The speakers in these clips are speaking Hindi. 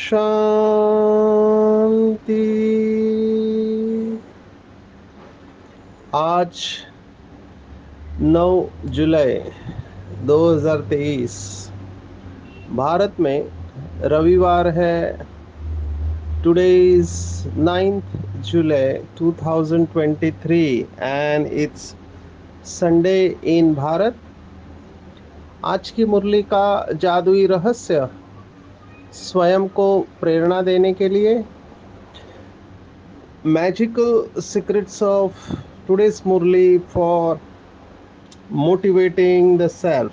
शांति। आज 9 जुलाई 2023 भारत में रविवार है। Today is 9th July 2023 and it's Sunday in Bharat. आज की मुरली का जादुई रहस्य स्वयं को प्रेरणा देने के लिए magical secrets of today's Murli for motivating the self.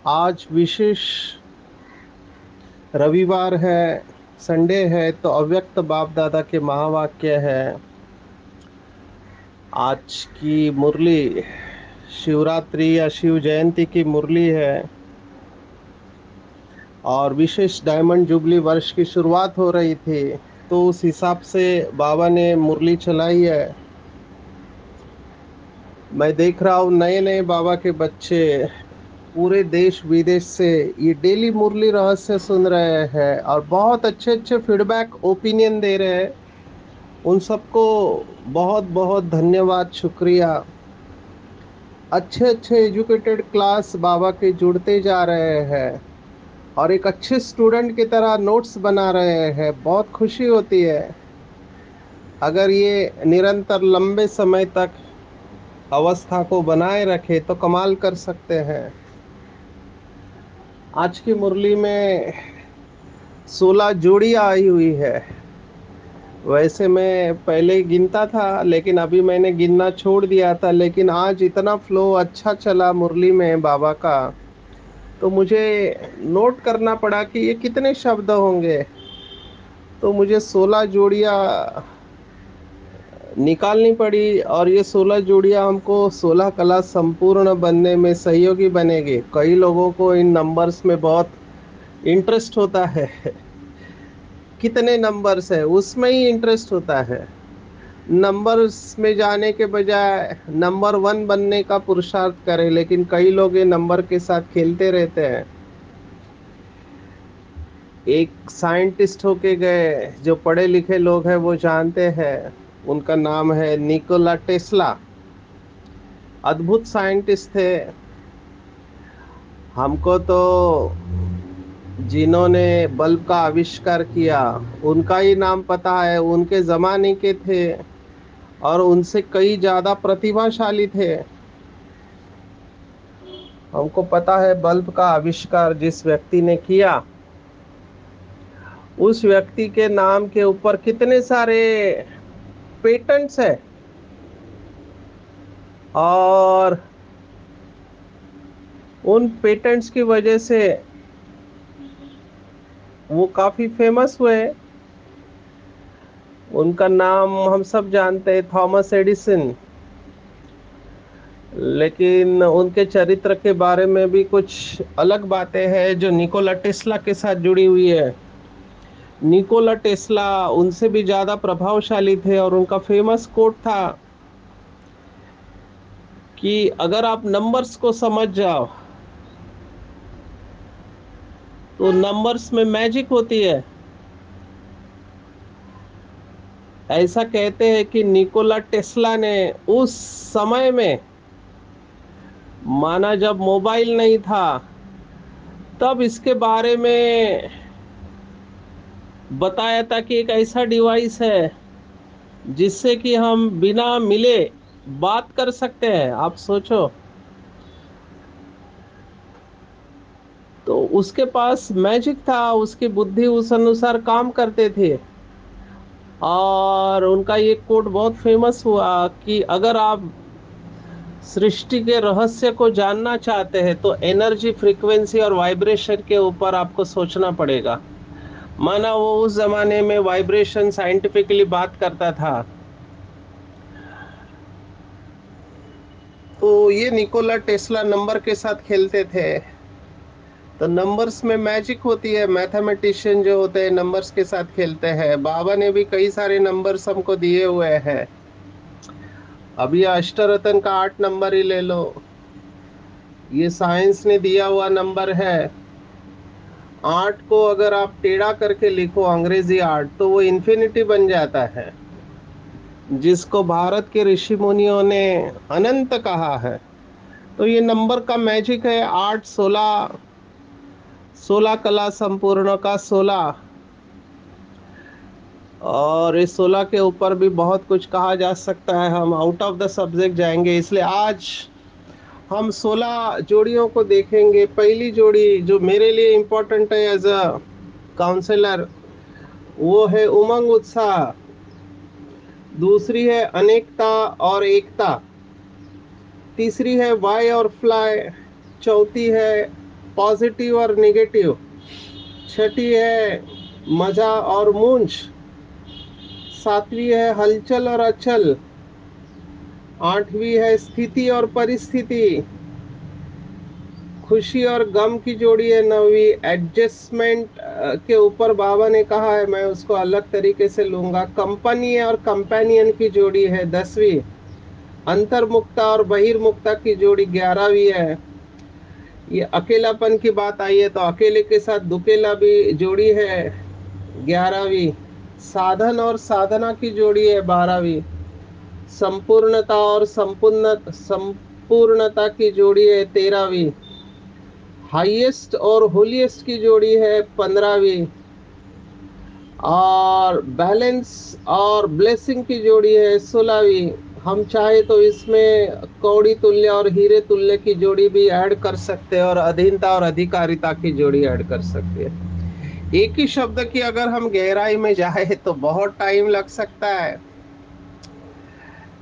आज विशेष रविवार है, संडे है, तो अव्यक्त बाप दादा के महावाक्य है। आज की मुरली शिवरात्रि या शिव जयंती की मुरली है और विशेष डायमंड जुबली वर्ष की शुरुआत हो रही थी, तो उस हिसाब से बाबा ने मुरली चलाई है। मैं देख रहा हूँ नए नए बाबा के बच्चे पूरे देश विदेश से ये डेली मुरली रहस्य सुन रहे हैं और बहुत अच्छे अच्छे फीडबैक ओपिनियन दे रहे हैं। उन सबको बहुत बहुत धन्यवाद, शुक्रिया। अच्छे अच्छे एजुकेटेड क्लास बाबा के जुड़ते जा रहे हैं और एक अच्छे स्टूडेंट की तरह नोट्स बना रहे हैं। बहुत खुशी होती है। अगर ये निरंतर लंबे समय तक अवस्था को बनाए रखे तो कमाल कर सकते हैं। आज की मुरली में 16 जोड़ियाँ आई हुई है। वैसे मैं पहले गिनता था, लेकिन अभी मैंने गिनना छोड़ दिया था। लेकिन आज इतना फ्लो अच्छा चला मुरली में बाबा का, तो मुझे नोट करना पड़ा कि ये कितने शब्द होंगे। तो मुझे 16 जोड़ियाँ निकालनी पड़ी और ये 16 जोड़ियाँ हमको 16 कला संपूर्ण बनने में सहयोगी बनेगी। कई लोगों को इन नंबर्स में बहुत इंटरेस्ट होता है। कितने नंबर्स है उसमें ही इंटरेस्ट होता है। नंबर्स में जाने के बजाय नंबर 1 बनने का पुरुषार्थ करें, लेकिन कई लोग ये नंबर के साथ खेलते रहते हैं। एक साइंटिस्ट होके गए, जो पढ़े लिखे लोग हैं वो जानते हैं। उनका नाम है निकोला टेस्ला। अद्भुत साइंटिस्ट थे। हमको तो जिन्होंने बल्ब का आविष्कार किया उनका ही नाम पता है। उनके ज़माने के थे और उनसे कई ज़्यादा प्रतिभाशाली थे। हमको पता है बल्ब का आविष्कार जिस व्यक्ति ने किया, उस व्यक्ति के नाम के ऊपर कितने सारे पेटेंट्स है और उन पेटेंट्स की वजह से वो काफ़ी फेमस हुए। उनका नाम हम सब जानते हैं, थॉमस एडिसन। लेकिन उनके चरित्र के बारे में भी कुछ अलग बातें हैं जो निकोला टेस्ला के साथ जुड़ी हुई है। निकोला टेस्ला उनसे भी ज़्यादा प्रभावशाली थे और उनका फेमस कोट था कि अगर आप नंबर्स को समझ जाओ तो नंबर्स में मैजिक होती है। ऐसा कहते हैं कि निकोला टेस्ला ने उस समय में, माना जब मोबाइल नहीं था, तब इसके बारे में बताया था कि एक ऐसा डिवाइस है जिससे कि हम बिना मिले बात कर सकते हैं। आप सोचो। तो उसके पास मैजिक था, उसकी बुद्धि उस अनुसार काम करते थे। और उनका ये कोट बहुत फेमस हुआ कि अगर आप सृष्टि के रहस्य को जानना चाहते हैं तो एनर्जी, फ्रीक्वेंसी और वाइब्रेशन के ऊपर आपको सोचना पड़ेगा। माना वो उस जमाने में वाइब्रेशन साइंटिफिकली बात करता था, तो ये निकोला टेस्ला नंबर के साथ खेलते थे। तो नंबर्स में मैजिक होती है, मैथमेटिशियन जो होते हैं नंबर्स के साथ खेलते हैं। बाबा ने भी कई सारे नंबर्स हमको दिए हुए हैं। अभी अष्टरतन का 8 नंबर ही ले लो, ये साइंस ने दिया हुआ नंबर है। 8 को अगर आप टेढ़ा करके लिखो अंग्रेजी 8, तो वो इन्फिनिटी बन जाता है, जिसको भारत के ऋषि मुनियों ने अनंत कहा है। तो ये नंबर का मैजिक है। 8, 16, 16 कला संपूर्ण का 16। और इस 16 के ऊपर भी बहुत कुछ कहा जा सकता है, हम आउट ऑफ द सब्जेक्ट जाएंगे, इसलिए आज हम 16 जोड़ियों को देखेंगे। पहली जोड़ी जो मेरे लिए इम्पोर्टेंट है एज अ काउंसलर, वो है उमंग उत्साह। दूसरी है अनेकता और एकता। तीसरी है वाई और फ्लाई। चौथी है पॉजिटिव और नेगेटिव। छठी है मजा और मूंछ। सातवीं है हलचल और अचल। आठवीं है स्थिति और परिस्थिति। खुशी और गम की जोड़ी है नौवीं। एडजस्टमेंट के ऊपर बाबा ने कहा है, मैं उसको अलग तरीके से लूंगा। कंपनी और कंपेनियन की जोड़ी है 10वीं। अंतर्मुक्ता और बहिर्मुक्ता की जोड़ी 11वीं है। ये अकेलापन की बात आई है तो अकेले के साथ दुकेला भी जोड़ी है 11वीं। साधन और साधना की जोड़ी है 12वीं। संपूर्णता और संपूर्णता की जोड़ी है 13वीं। हाईएस्ट और होलीएस्ट की जोड़ी है 15वीं। और बैलेंस और ब्लेसिंग की जोड़ी है 16वीं। हम चाहे तो इसमें कौड़ी तुल्य और हीरे तुल्य की जोड़ी भी ऐड कर सकते हैं, और अधीनता और अधिकारिता की जोड़ी ऐड कर सकते हैं। एक ही शब्द की अगर हम गहराई में जाए तो बहुत टाइम लग सकता है।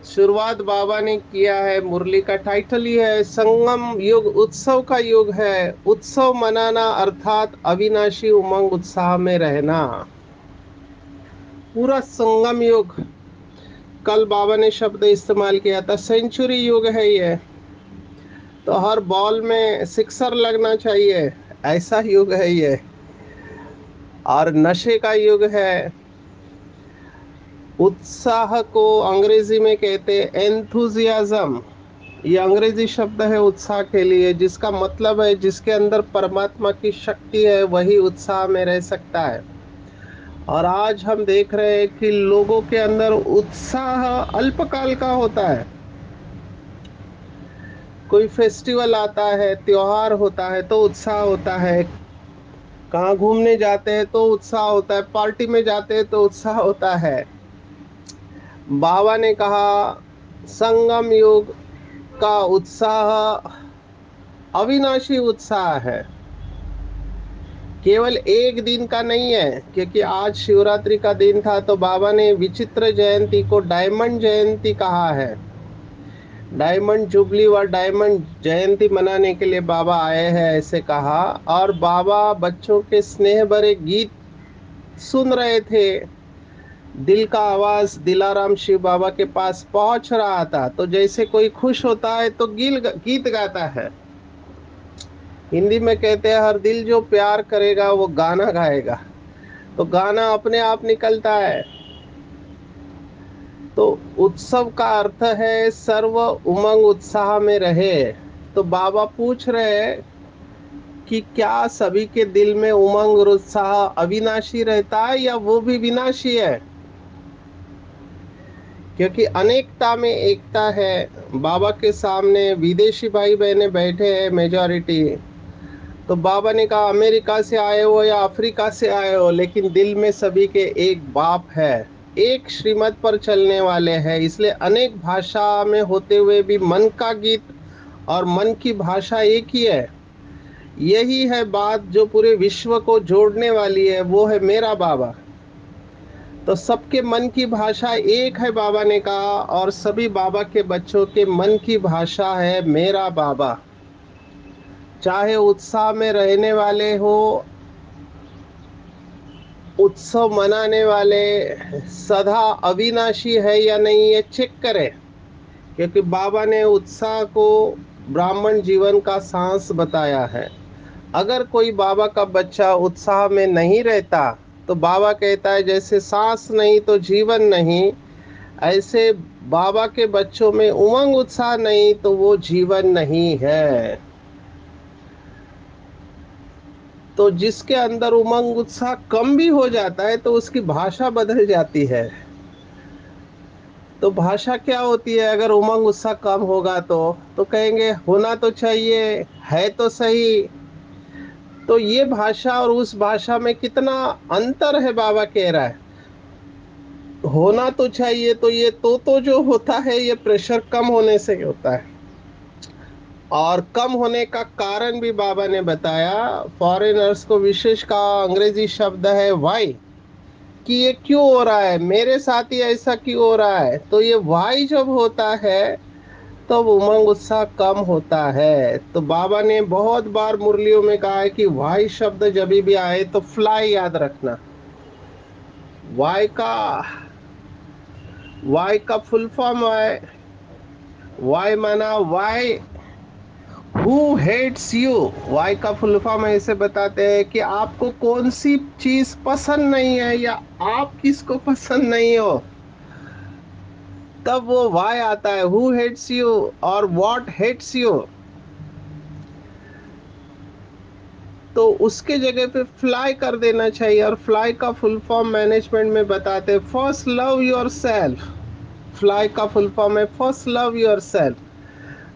शुरुआत बाबा ने किया है, मुरली का टाइटल ही है संगम युग, उत्सव का युग है। उत्सव मनाना अर्थात अविनाशी उमंग उत्साह में रहना। पूरा संगम युग। कल बाबा ने शब्द इस्तेमाल किया था, सेंचुरी युग है ये। तो हर बॉल में सिक्सर लगना चाहिए, ऐसा युग है ये। और नशे का युग है। उत्साह को अंग्रेजी में कहते हैं एंथुजियाज्म। ये अंग्रेजी शब्द है उत्साह के लिए, जिसका मतलब है जिसके अंदर परमात्मा की शक्ति है वही उत्साह में रह सकता है। और आज हम देख रहे हैं कि लोगों के अंदर उत्साह अल्पकाल का होता है। कोई फेस्टिवल आता है, त्योहार होता है तो उत्साह होता है। कहाँ घूमने जाते हैं तो उत्साह होता है, पार्टी में जाते हैं तो उत्साह होता है। बाबा ने कहा संगम युग का उत्साह अविनाशी उत्साह है, केवल एक दिन का नहीं है। क्योंकि आज शिवरात्रि का दिन था तो बाबा ने विचित्र जयंती को डायमंड जयंती कहा है। डायमंड जुबली व डायमंड जयंती मनाने के लिए बाबा आए हैं, ऐसे कहा। और बाबा बच्चों के स्नेह भरे गीत सुन रहे थे। दिल का आवाज दिलाराम शिव बाबा के पास पहुंच रहा था। तो जैसे कोई खुश होता है तो गीत गाता है। हिंदी में कहते हैं हर दिल जो प्यार करेगा वो गाना गाएगा। तो गाना अपने आप निकलता है। तो उत्सव का अर्थ है सर्व उमंग उत्साह में रहे। तो बाबा पूछ रहे हैं कि क्या सभी के दिल में उमंग और उत्साह अविनाशी रहता है या वो भी विनाशी है? क्योंकि अनेकता में एकता है। बाबा के सामने विदेशी भाई बहने बैठे हैं मेजॉरिटी। तो बाबा ने कहा अमेरिका से आए हो या अफ्रीका से आए हो, लेकिन दिल में सभी के एक बाप है, एक श्रीमत पर चलने वाले हैं। इसलिए अनेक भाषा में होते हुए भी मन का गीत और मन की भाषा एक ही है। यही है बात जो पूरे विश्व को जोड़ने वाली है, वो है मेरा बाबा। तो सबके मन की भाषा एक है बाबा ने कहा, और सभी बाबा के बच्चों के मन की भाषा है मेरा बाबा। चाहे उत्साह में रहने वाले हो, उत्सव मनाने वाले, सदा अविनाशी है या नहीं ये चेक करें। क्योंकि बाबा ने उत्साह को ब्राह्मण जीवन का सांस बताया है। अगर कोई बाबा का बच्चा उत्साह में नहीं रहता, तो बाबा कहता है जैसे सांस नहीं तो जीवन नहीं, ऐसे बाबा के बच्चों में उमंग उत्साह नहीं तो वो जीवन नहीं है। तो जिसके अंदर उमंग उत्साह कम भी हो जाता है तो उसकी भाषा बदल जाती है। तो भाषा क्या होती है? अगर उमंग उत्साह कम होगा तो कहेंगे होना तो चाहिए, है तो सही। तो ये भाषा और उस भाषा में कितना अंतर है, बाबा कह रहा है। होना तो चाहिए, तो ये तो जो होता है ये प्रेशर कम होने से होता है। और कम होने का कारण भी बाबा ने बताया। फॉरेनर्स को विशेष का अंग्रेजी शब्द है वाई, कि ये क्यों हो रहा है, मेरे साथ ही ऐसा क्यों हो रहा है। तो ये वाई जब होता है तब उमंग उत्साह कम होता है। तो बाबा ने बहुत बार मुरलियों में कहा है कि वाई शब्द जब भी आए तो फ्लाई याद रखना। वाई का वाई का फुल फॉर्म है, वाई माना why who hates you. Y का फुल फॉर्म ऐसे बताते हैं कि आपको कौन सी चीज पसंद नहीं है या आप किसको पसंद नहीं हो, तब वो वाई आता है। हु हेट्स यू और व्हाट हेट्स यू, तो उसके जगह पे फ्लाई कर देना चाहिए। और फ्लाई का फुल फॉर्म मैनेजमेंट में बताते हैं first love your self. Fly का फुल फॉर्म है फर्स्ट लव योर सेल्फ।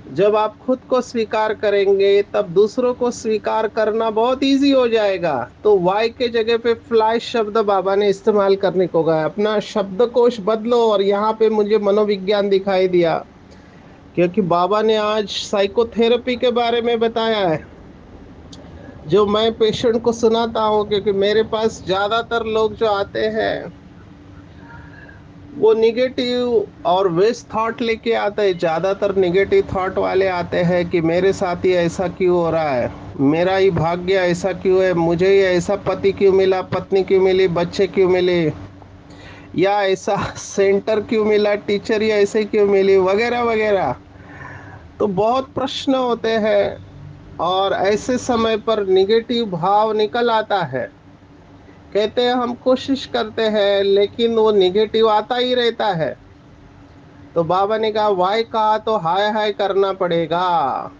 जब आप खुद को स्वीकार करेंगे तब दूसरों को स्वीकार करना बहुत इजी हो जाएगा। तो वाई के जगह पे फ्लाई शब्द बाबा ने इस्तेमाल करने को कहा। अपना शब्दकोश बदलो। और यहाँ पे मुझे मनोविज्ञान दिखाई दिया, क्योंकि बाबा ने आज साइकोथेरेपी के बारे में बताया है, जो मैं पेशेंट को सुनाता हूँ। क्योंकि मेरे पास ज़्यादातर लोग जो आते हैं वो निगेटिव और वेस्ट थॉट लेके आते हैं। ज़्यादातर निगेटिव थॉट वाले आते हैं कि मेरे साथ ही ऐसा क्यों हो रहा है, मेरा ही भाग्य ऐसा क्यों है, मुझे ही ऐसा पति क्यों मिला, पत्नी क्यों मिली, बच्चे क्यों मिले, या ऐसा सेंटर क्यों मिला, टीचर ही ऐसे क्यों मिली, वगैरह वगैरह। तो बहुत प्रश्न होते हैं, और ऐसे समय पर निगेटिव भाव निकल आता है। कहते हैं हम कोशिश करते हैं लेकिन वो निगेटिव आता ही रहता है। तो बाबा ने कहा वाई कहा तो हाय हाय करना पड़ेगा।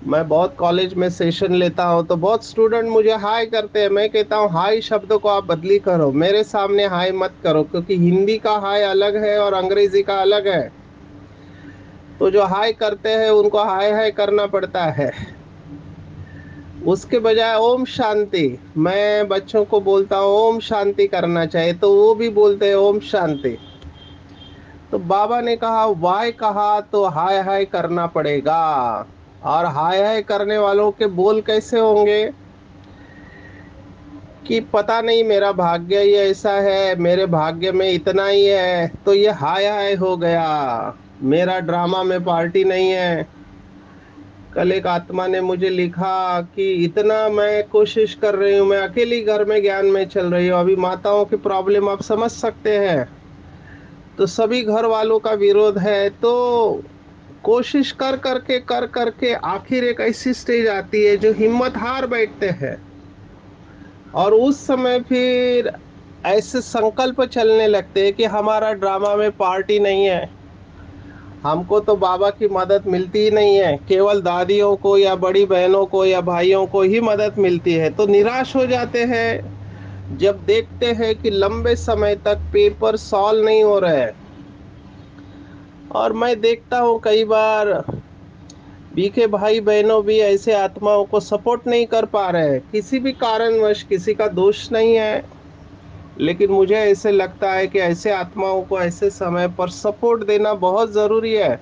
मैं बहुत कॉलेज में सेशन लेता हूँ तो बहुत स्टूडेंट मुझे हाय करते हैं। मैं कहता हूँ हाय शब्द को आप बदली करो, मेरे सामने हाय मत करो, क्योंकि हिंदी का हाय अलग है और अंग्रेजी का अलग है। तो जो हाय करते हैं उनको हाय हाय करना पड़ता है। उसके बजाय ओम शांति, मैं बच्चों को बोलता हूँ ओम शांति करना चाहिए, तो वो भी बोलते हैं ओम शांति। तो बाबा ने कहा वाय कहा तो हाय हाय करना पड़ेगा। और हाय हाय करने वालों के बोल कैसे होंगे कि पता नहीं मेरा भाग्य ही ऐसा है, मेरे भाग्य में इतना ही है, तो ये हाय हाय हो गया, मेरा ड्रामा में पार्टी नहीं है। कल एक आत्मा ने मुझे लिखा कि इतना मैं कोशिश कर रही हूँ, मैं अकेली घर में ज्ञान में चल रही हूँ। अभी माताओं की प्रॉब्लम आप समझ सकते हैं, तो सभी घर वालों का विरोध है। तो कोशिश कर करके आखिर एक ऐसी स्टेज आती है जो हिम्मत हार बैठते हैं, और उस समय फिर ऐसे संकल्प चलने लगते हैं कि हमारा ड्रामा में पार्टी नहीं है, हमको तो बाबा की मदद मिलती ही नहीं है, केवल दादियों को या बड़ी बहनों को या भाइयों को ही मदद मिलती है। तो निराश हो जाते हैं जब देखते हैं कि लंबे समय तक पेपर सॉल्व नहीं हो रहे हैं। और मैं देखता हूँ कई बार बीके भाई बहनों भी ऐसे आत्माओं को सपोर्ट नहीं कर पा रहे हैं, किसी भी कारणवश, किसी का दोष नहीं है। लेकिन मुझे ऐसे लगता है कि ऐसे आत्माओं को ऐसे समय पर सपोर्ट देना बहुत ज़रूरी है।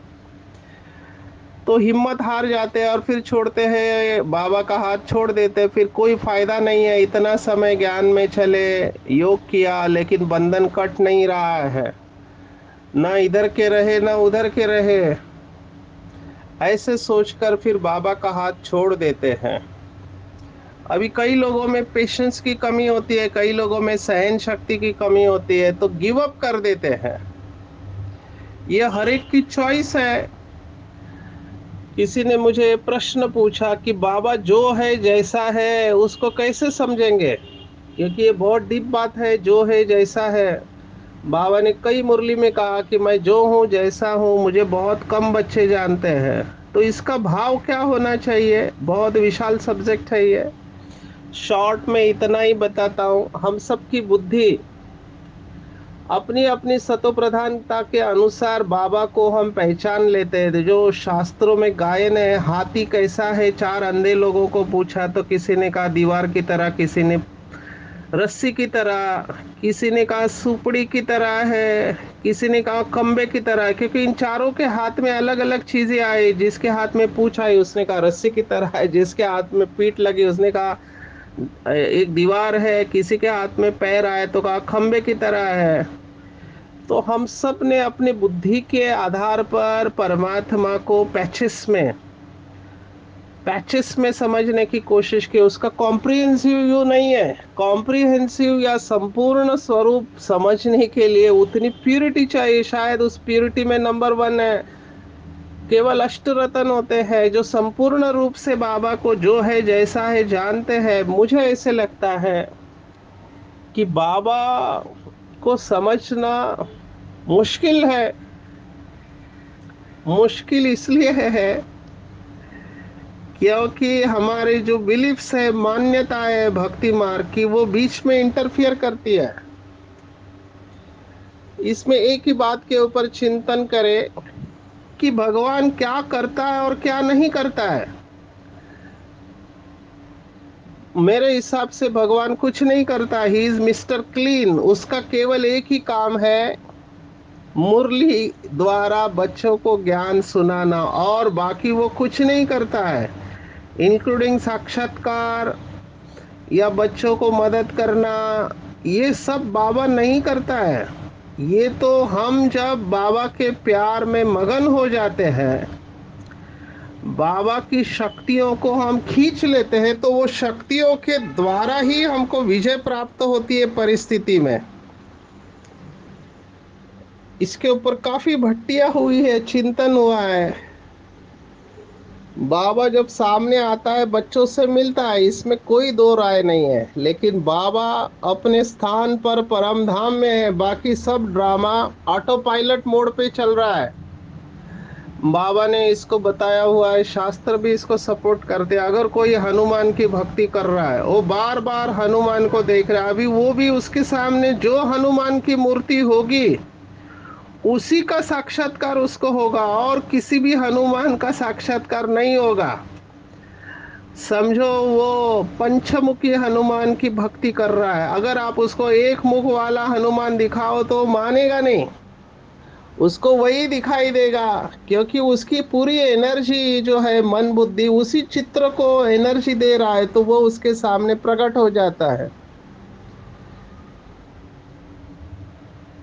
तो हिम्मत हार जाते हैं और फिर छोड़ते हैं, बाबा का हाथ छोड़ देते हैं। फिर कोई फायदा नहीं है, इतना समय ज्ञान में चले, योग किया, लेकिन बंधन कट नहीं रहा है, ना इधर के रहे ना उधर के रहे, ऐसे सोचकर फिर बाबा का हाथ छोड़ देते हैं। अभी कई लोगों में पेशेंस की कमी होती है, कई लोगों में सहन शक्ति की कमी होती है, तो गिव अप कर देते हैं। ये हर एक की चॉइस है। किसी ने मुझे प्रश्न पूछा कि बाबा जो है जैसा है उसको कैसे समझेंगे, क्योंकि ये बहुत डीप बात है। जो है जैसा है, बाबा ने कई मुरली में कहा कि मैं जो हूँ जैसा हूँ मुझे बहुत कम बच्चे जानते हैं। तो इसका भाव क्या होना चाहिए, बहुत विशाल सब्जेक्ट है ये। शॉर्ट में इतना ही बताता हूँ। हम सबकी बुद्धि अपनी अपनी सतो प्रधानता के अनुसार बाबा को हम पहचान लेते हैं। जो शास्त्रों में गायन है, हाथी कैसा है, चार अंधे लोगों को पूछा तो किसी ने कहा दीवार की तरह, किसी ने रस्सी की तरह, किसी ने कहा सुपड़ी की तरह है, किसी ने कहा खंबे की तरह है, क्योंकि इन चारों के हाथ में अलग अलग चीजें आई। जिसके हाथ में पूंछ आई उसने कहा रस्सी की तरह है, जिसके हाथ में पीठ लगी उसने कहा एक दीवार है, किसी के हाथ में पैर आए तो कहा खंबे की तरह है। तो हम सब ने अपनी बुद्धि के आधार पर परमात्मा को पैचेस में समझने की कोशिश की। उसका कॉम्प्रिहेंसिव व्यू नहीं है। कॉम्प्रिहेंसिव या संपूर्ण स्वरूप समझने के लिए उतनी प्यूरिटी चाहिए। शायद उस प्यूरिटी में नंबर वन है, केवल अष्टरतन होते हैं जो संपूर्ण रूप से बाबा को जो है जैसा है जानते हैं। मुझे ऐसे लगता है कि बाबा को समझना मुश्किल है। मुश्किल इसलिए है क्योंकि हमारे जो बिलीफ्स है, मान्यता है भक्ति मार्ग की, वो बीच में इंटरफियर करती है। इसमें एक ही बात के ऊपर चिंतन करें कि भगवान क्या करता है और क्या नहीं करता है। मेरे हिसाब से भगवान कुछ नहीं करता। He is mister clean. उसका केवल एक ही काम है, मुरली द्वारा बच्चों को ज्ञान सुनाना, और बाकी वो कुछ नहीं करता है, इंक्लूडिंग साक्षात्कार या बच्चों को मदद करना। ये सब बाबा नहीं करता है। ये तो हम जब बाबा के प्यार में मगन हो जाते हैं, बाबा की शक्तियों को हम खींच लेते हैं, तो वो शक्तियों के द्वारा ही हमको विजय प्राप्त होती है परिस्थिति में। इसके ऊपर काफी भट्टियां हुई है, चिंतन हुआ है। बाबा जब सामने आता है बच्चों से मिलता है, इसमें कोई दो राय नहीं है, लेकिन बाबा अपने स्थान पर परम धाम में है। बाकी सब ड्रामा ऑटो पायलट मोड पे चल रहा है। बाबा ने इसको बताया हुआ है, शास्त्र भी इसको सपोर्ट करते हैं। अगर कोई हनुमान की भक्ति कर रहा है, वो बार बार हनुमान को देख रहा है, अभी वो भी उसके सामने जो हनुमान की मूर्ति होगी उसी का साक्षात्कार उसको होगा, और किसी भी हनुमान का साक्षात्कार नहीं होगा। समझो वो पंचमुखी हनुमान की भक्ति कर रहा है। अगर आप उसको एक मुख वाला हनुमान दिखाओ तो मानेगा नहीं, उसको वही दिखाई देगा, क्योंकि उसकी पूरी एनर्जी जो है, मन बुद्धि उसी चित्र को एनर्जी दे रहा है, तो वो उसके सामने प्रकट हो जाता है।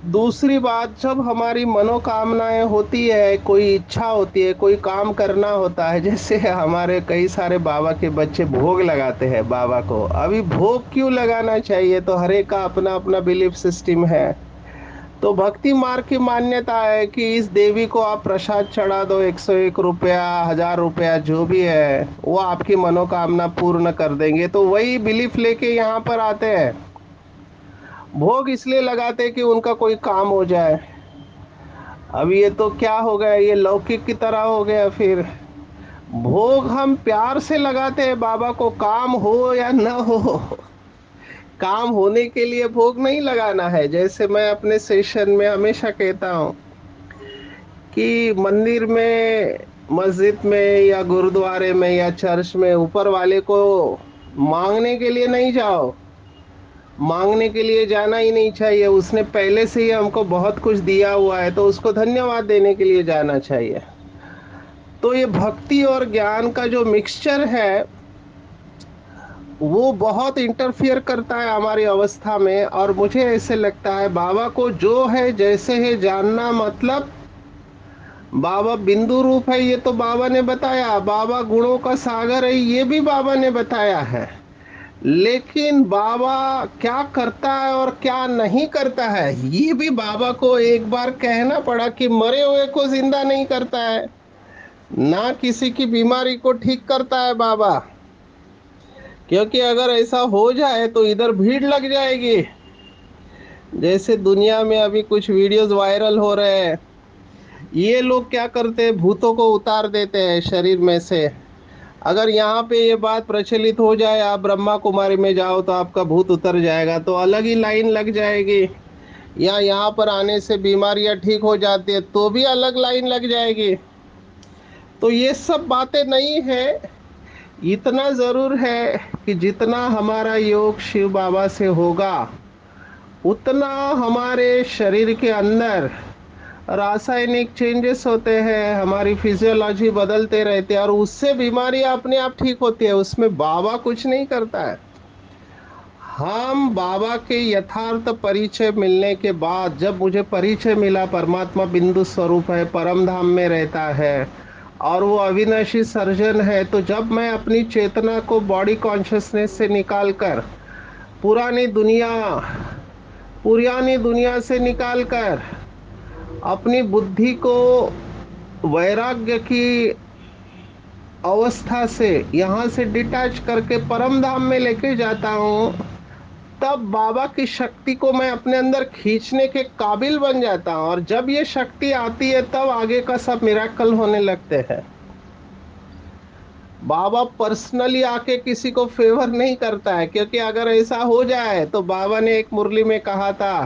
दूसरी बात, जब हमारी मनोकामनाएं होती है, कोई इच्छा होती है, कोई काम करना होता है, जैसे हमारे कई सारे बाबा के बच्चे भोग लगाते हैं बाबा को। अभी भोग क्यों लगाना चाहिए, तो हर एक का अपना अपना बिलीफ सिस्टम है। तो भक्ति मार्ग की मान्यता है कि इस देवी को आप प्रसाद चढ़ा दो, 101 रुपया, 1000 रुपया, जो भी है, वो आपकी मनोकामना पूर्ण कर देंगे। तो वही बिलीफ लेके यहाँ पर आते हैं। भोग इसलिए लगाते कि उनका कोई काम हो जाए। अब ये तो क्या हो गया, ये लौकिक की तरह हो गया। फिर भोग हम प्यार से लगाते हैं बाबा को, काम हो या ना हो। काम होने के लिए भोग नहीं लगाना है। जैसे मैं अपने सेशन में हमेशा कहता हूँ कि मंदिर में, मस्जिद में या गुरुद्वारे में या चर्च में ऊपर वाले को मांगने के लिए नहीं जाओ। मांगने के लिए जाना ही नहीं चाहिए। उसने पहले से ही हमको बहुत कुछ दिया हुआ है, तो उसको धन्यवाद देने के लिए जाना चाहिए। तो ये भक्ति और ज्ञान का जो मिक्सचर है वो बहुत इंटरफियर करता है हमारी अवस्था में। और मुझे ऐसे लगता है बाबा को जो है जैसे है जानना, मतलब बाबा बिंदु रूप है ये तो बाबा ने बताया, बाबा गुणों का सागर है ये भी बाबा ने बताया है। लेकिन बाबा क्या करता है और क्या नहीं करता है ये भी बाबा को एक बार कहना पड़ा कि मरे हुए को जिंदा नहीं करता है, ना किसी की बीमारी को ठीक करता है बाबा। क्योंकि अगर ऐसा हो जाए तो इधर भीड़ लग जाएगी। जैसे दुनिया में अभी कुछ वीडियोस वायरल हो रहे हैं, ये लोग क्या करते हैं, भूतों को उतार देते हैं शरीर में से। अगर यहाँ पे ये बात प्रचलित हो जाए आप ब्रह्मा कुमारी में जाओ तो आपका भूत उतर जाएगा, तो अलग ही लाइन लग जाएगी। या यहाँ पर आने से बीमारियां ठीक हो जाती है तो भी अलग लाइन लग जाएगी। तो ये सब बातें नहीं है। इतना जरूर है कि जितना हमारा योग शिव बाबा से होगा उतना हमारे शरीर के अंदर रासायनिक चेंजेस होते हैं, हमारी फिजियोलॉजी बदलते रहते हैं और उससे बीमारियां अपने आप ठीक होती है, उसमें बाबा कुछ नहीं करता है। हम बाबा के यथार्थ परिचय मिलने के बाद, जब मुझे परिचय मिला परमात्मा बिंदु स्वरूप है, परम धाम में रहता है और वो अविनाशी सर्जन है, तो जब मैं अपनी चेतना को बॉडी कॉन्शियसनेस से निकाल कर पुरानी दुनिया पुरानी दुनिया से निकाल कर अपनी बुद्धि को वैराग्य की अवस्था से यहाँ से डिटैच करके परम धाम में लेके जाता हूँ, तब बाबा की शक्ति को मैं अपने अंदर खींचने के काबिल बन जाता हूँ। और जब ये शक्ति आती है तब आगे का सब मिराकल होने लगते हैं। बाबा पर्सनली आके किसी को फेवर नहीं करता है, क्योंकि अगर ऐसा हो जाए तो बाबा ने एक मुरली में कहा था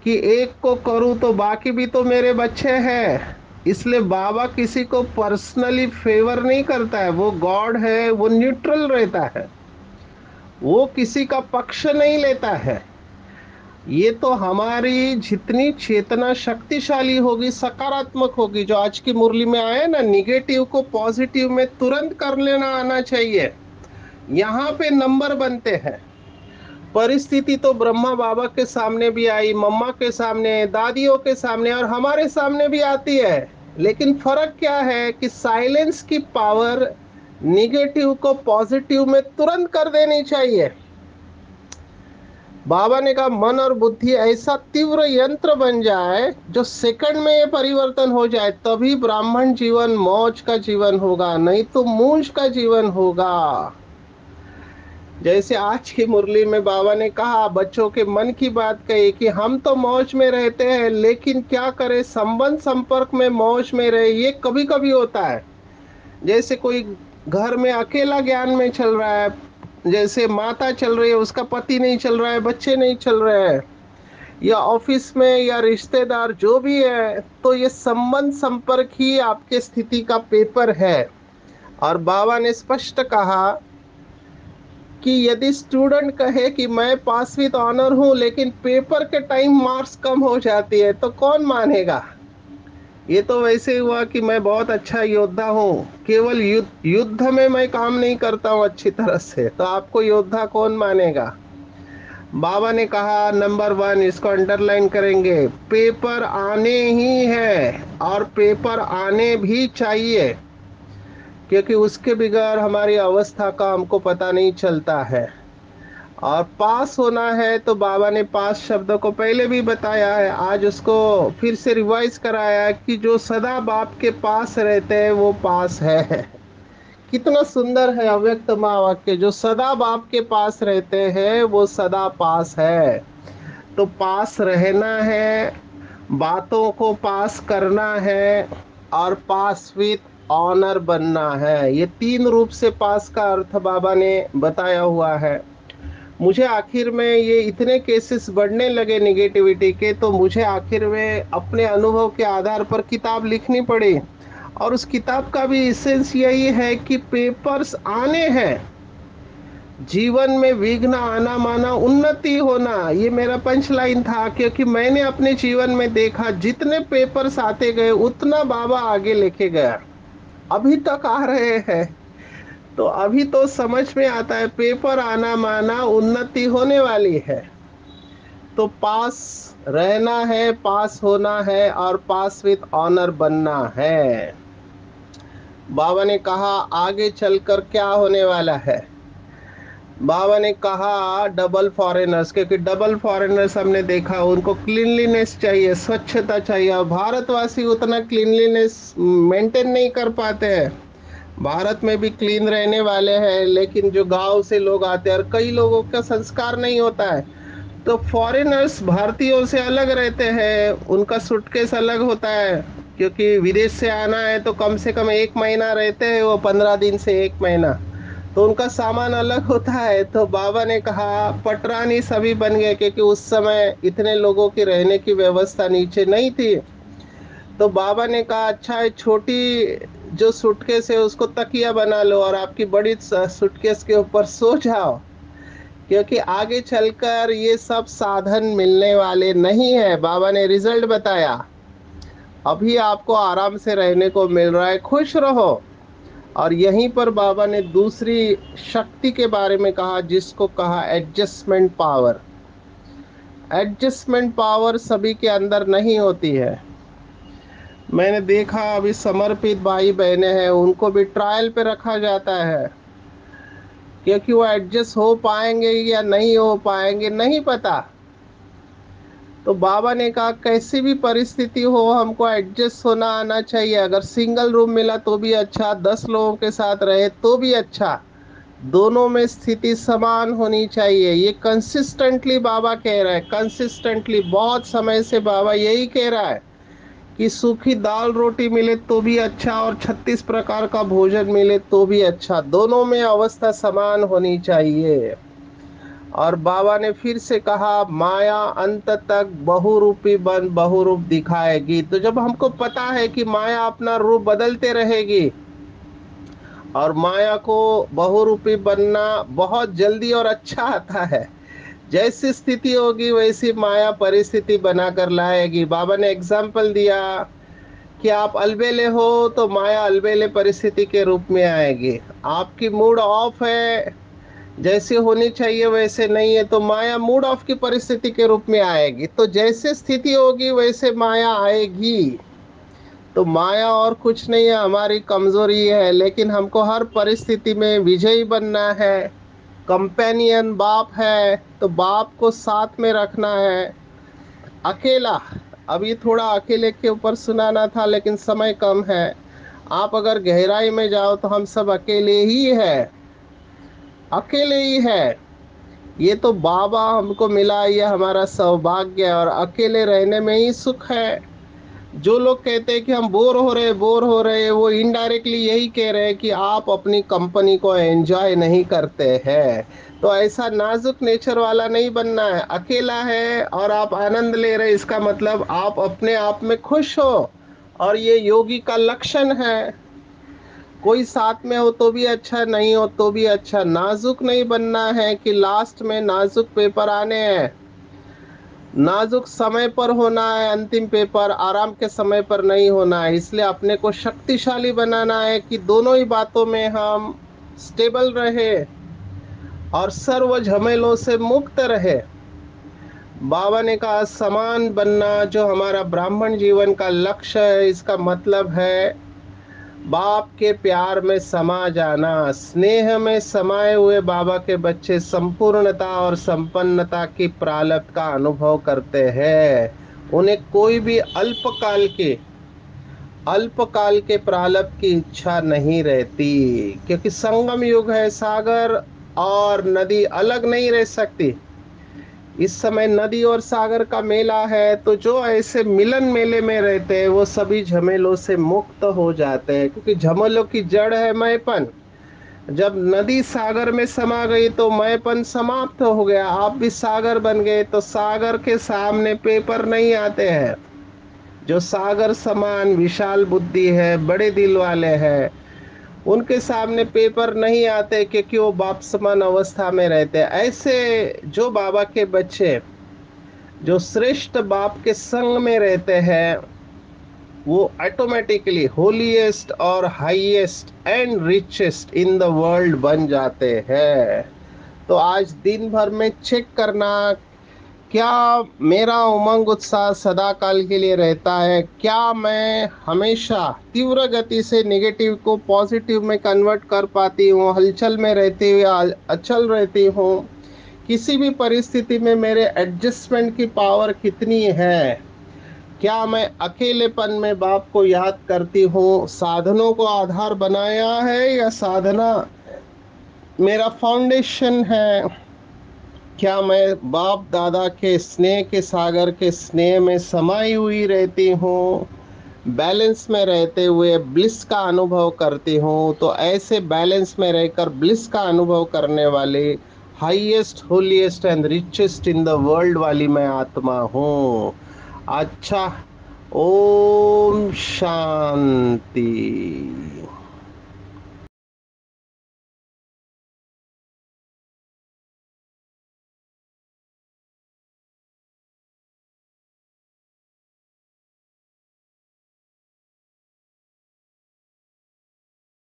कि एक को करूं तो बाकी भी तो मेरे बच्चे हैं। इसलिए बाबा किसी को पर्सनली फेवर नहीं करता है, वो गॉड है, वो न्यूट्रल रहता है, वो किसी का पक्ष नहीं लेता है। ये तो हमारी जितनी चेतना शक्तिशाली होगी, सकारात्मक होगी, जो आज की मुरली में आया ना, निगेटिव को पॉजिटिव में तुरंत कर लेना आना चाहिए, यहाँ पे नंबर बनते हैं। परिस्थिति तो ब्रह्मा बाबा के सामने भी आई, मम्मा के सामने, दादियों के सामने और हमारे सामने भी आती है। लेकिन फर्क क्या है कि साइलेंस की पावर निगेटिव को पॉजिटिव में तुरंत कर देनी चाहिए। बाबा ने कहा मन और बुद्धि ऐसा तीव्र यंत्र बन जाए जो सेकंड में ये परिवर्तन हो जाए, तभी ब्राह्मण जीवन मौज का जीवन होगा, नहीं तो मूंज का जीवन होगा। जैसे आज की मुरली में बाबा ने कहा, बच्चों के मन की बात कही कि हम तो मौज में रहते हैं, लेकिन क्या करें, संबंध संपर्क में मौज में रहे ये कभी कभी होता है। जैसे कोई घर में अकेला ज्ञान में चल रहा है, जैसे माता चल रही है, उसका पति नहीं चल रहा है, बच्चे नहीं चल रहे हैं, या ऑफिस में या रिश्तेदार जो भी है, तो ये संबंध संपर्क ही आपके स्थिति का पेपर है। और बाबा ने स्पष्ट कहा कि यदि स्टूडेंट कहे कि मैं पास विद ऑनर हूं लेकिन पेपर के टाइम मार्क्स कम हो जाती है तो कौन मानेगा। ये तो वैसे हुआ कि मैं बहुत अच्छा योद्धा हूँ, केवल युद्ध में मैं काम नहीं करता हूँ अच्छी तरह से, तो आपको योद्धा कौन मानेगा। बाबा ने कहा नंबर वन, इसको अंडरलाइन करेंगे, पेपर आने ही है और पेपर आने भी चाहिए, क्योंकि उसके बगैर हमारी अवस्था का हमको पता नहीं चलता है। और पास होना है तो बाबा ने पास शब्द को पहले भी बताया है, आज उसको फिर से रिवाइज कराया है कि जो सदा बाप के पास रहते हैं वो पास है। कितना सुंदर है अव्यक्त महावाक्य, जो सदा बाप के पास रहते हैं वो सदा पास है। तो पास रहना है, बातों को पास करना है और पास विथ ऑनर बनना है। ये तीन रूप से पास का अर्थ बाबा ने बताया हुआ है। मुझे आखिर में ये इतने केसेस बढ़ने लगे निगेटिविटी के, तो मुझे आखिर में अपने अनुभव के आधार पर किताब लिखनी पड़ी। और उस किताब का भी इसेंस यही है कि पेपर्स आने हैं, जीवन में विघ्न आना माना उन्नति होना, ये मेरा पंच लाइन था। क्योंकि मैंने अपने जीवन में देखा जितने पेपर्स आते गए उतना बाबा आगे लेके गया। अभी तक आ रहे हैं। तो अभी तो समझ में आता है, पेपर आना माना उन्नति होने वाली है। तो पास रहना है, पास होना है और पास विद ऑनर बनना है। बाबा ने कहा आगे चलकर क्या होने वाला है। बाबा ने कहा डबल फॉरेनर्स, क्योंकि डबल फॉरेनर्स हमने देखा उनको क्लीनलीनेस चाहिए, स्वच्छता चाहिए, और भारतवासी उतना क्लीनलीनेस मेंटेन नहीं कर पाते हैं। भारत में भी क्लीन रहने वाले हैं, लेकिन जो गांव से लोग आते हैं और कई लोगों का संस्कार नहीं होता है। तो फॉरेनर्स भारतीयों से अलग रहते हैं, उनका सूटकेस अलग होता है, क्योंकि विदेश से आना है तो कम से कम 1 महीना रहते हैं, वो 15 दिन से 1 महीना। तो उनका सामान अलग होता है। तो बाबा ने कहा पटरानी सभी बन गए, क्योंकि उस समय इतने लोगों की रहने की व्यवस्था नीचे नहीं थी। तो बाबा ने कहा अच्छा है, छोटी जो सूटकेस है उसको तकिया बना लो और आपकी बड़ी सूटकेस के ऊपर सो जाओ, क्योंकि आगे चलकर ये सब साधन मिलने वाले नहीं है। बाबा ने रिजल्ट बताया, अभी आपको आराम से रहने को मिल रहा है, खुश रहो। और यहीं पर बाबा ने दूसरी शक्ति के बारे में कहा, जिसको कहा एडजस्टमेंट पावर। एडजस्टमेंट पावर सभी के अंदर नहीं होती है। मैंने देखा अभी समर्पित भाई बहने हैं, उनको भी ट्रायल पे रखा जाता है, क्योंकि वो एडजस्ट हो पाएंगे या नहीं हो पाएंगे नहीं पता। तो बाबा ने कहा कैसी भी परिस्थिति हो हमको एडजस्ट होना आना चाहिए। अगर सिंगल रूम मिला तो भी अच्छा, 10 लोगों के साथ रहे तो भी अच्छा, दोनों में स्थिति समान होनी चाहिए। ये कंसिस्टेंटली बाबा कह रहा है, कंसिस्टेंटली बहुत समय से बाबा यही कह रहा है कि सूखी दाल रोटी मिले तो भी अच्छा और 36 प्रकार का भोजन मिले तो भी अच्छा, दोनों में अवस्था समान होनी चाहिए। और बाबा ने फिर से कहा माया अंत तक बहुरूपी बन बहुरूप दिखाएगी। तो जब हमको पता है कि माया अपना रूप बदलते रहेगी और माया को बहुरूपी बनना बहुत जल्दी और अच्छा आता है, जैसी स्थिति होगी वैसी माया परिस्थिति बनाकर लाएगी। बाबा ने एग्जाम्पल दिया कि आप अलबेले हो तो माया अलबेले परिस्थिति के रूप में आएगी। आपकी मूड ऑफ है, जैसे होनी चाहिए वैसे नहीं है, तो माया मूड ऑफ की परिस्थिति के रूप में आएगी। तो जैसे स्थिति होगी वैसे माया आएगी। तो माया और कुछ नहीं है, हमारी कमजोरी है, लेकिन हमको हर परिस्थिति में विजयी बनना है। कंपेनियन बाप है तो बाप को साथ में रखना है। अकेला, अभी थोड़ा अकेले के ऊपर सुनाना था लेकिन समय कम है। आप अगर गहराई में जाओ तो हम सब अकेले ही है, अकेले ही है। ये तो बाबा हमको मिला, ये हमारा सौभाग्य है, और अकेले रहने में ही सुख है। जो लोग कहते हैं कि हम बोर हो रहे हैं, वो इनडायरेक्टली यही कह रहे हैं कि आप अपनी कंपनी को एंजॉय नहीं करते हैं। तो ऐसा नाजुक नेचर वाला नहीं बनना है। अकेला है और आप आनंद ले रहे हैं, इसका मतलब आप अपने आप में खुश हो, और ये योगी का लक्षण है। कोई साथ में हो तो भी अच्छा, नहीं हो तो भी अच्छा। नाजुक नहीं बनना है कि लास्ट में नाजुक पेपर आने हैं। नाजुक समय पर होना है, अंतिम पेपर आराम के समय पर नहीं होना है। इसलिए अपने को शक्तिशाली बनाना है कि दोनों ही बातों में हम स्टेबल रहे और सर्व झमेलों से मुक्त रहे। बाबा ने कहा समान बनना जो हमारा ब्राह्मण जीवन का लक्ष्य है, इसका मतलब है बाप के प्यार में समा जाना। स्नेह में समाये हुए बाबा के बच्चे संपूर्णता और संपन्नता की प्रालब्ध का अनुभव करते हैं। उन्हें कोई भी अल्पकाल के प्रालब्ध की इच्छा नहीं रहती, क्योंकि संगम युग है। सागर और नदी अलग नहीं रह सकती। इस समय नदी और सागर का मेला है, तो जो ऐसे मिलन मेले में रहते हैं वो सभी झमेलों से मुक्त हो जाते हैं, क्योंकि झमेलों की जड़ है मैंपन। जब नदी सागर में समा गई तो मैंपन समाप्त हो गया, आप भी सागर बन गए। तो सागर के सामने पेपर नहीं आते हैं। जो सागर समान विशाल बुद्धि है, बड़े दिल वाले हैं, उनके सामने पेपर नहीं आते, क्योंकि वो बाप समान अवस्था में रहते हैं। ऐसे जो बाबा के बच्चे जो श्रेष्ठ बाप के संग में रहते हैं, वो ऑटोमेटिकली होलीएस्ट और highest and richest in the world बन जाते हैं। तो आज दिन भर में चेक करना, क्या मेरा उमंग उत्साह सदा काल के लिए रहता है, क्या मैं हमेशा तीव्र गति से नेगेटिव को पॉजिटिव में कन्वर्ट कर पाती हूँ, हलचल में रहती हुई अचल रहती हूँ, किसी भी परिस्थिति में मेरे एडजस्टमेंट की पावर कितनी है, क्या मैं अकेलेपन में बाप को याद करती हूँ, साधनों को आधार बनाया है या साधना मेरा फाउंडेशन है, क्या मैं बाप दादा के स्नेह के सागर के स्नेह में समाई हुई रहती हूँ, बैलेंस में रहते हुए ब्लिस का अनुभव करती हूँ। तो ऐसे बैलेंस में रहकर ब्लिस का अनुभव करने वाले highest holiest and richest in the world वाली मैं आत्मा हूँ। अच्छा, ओम शांति।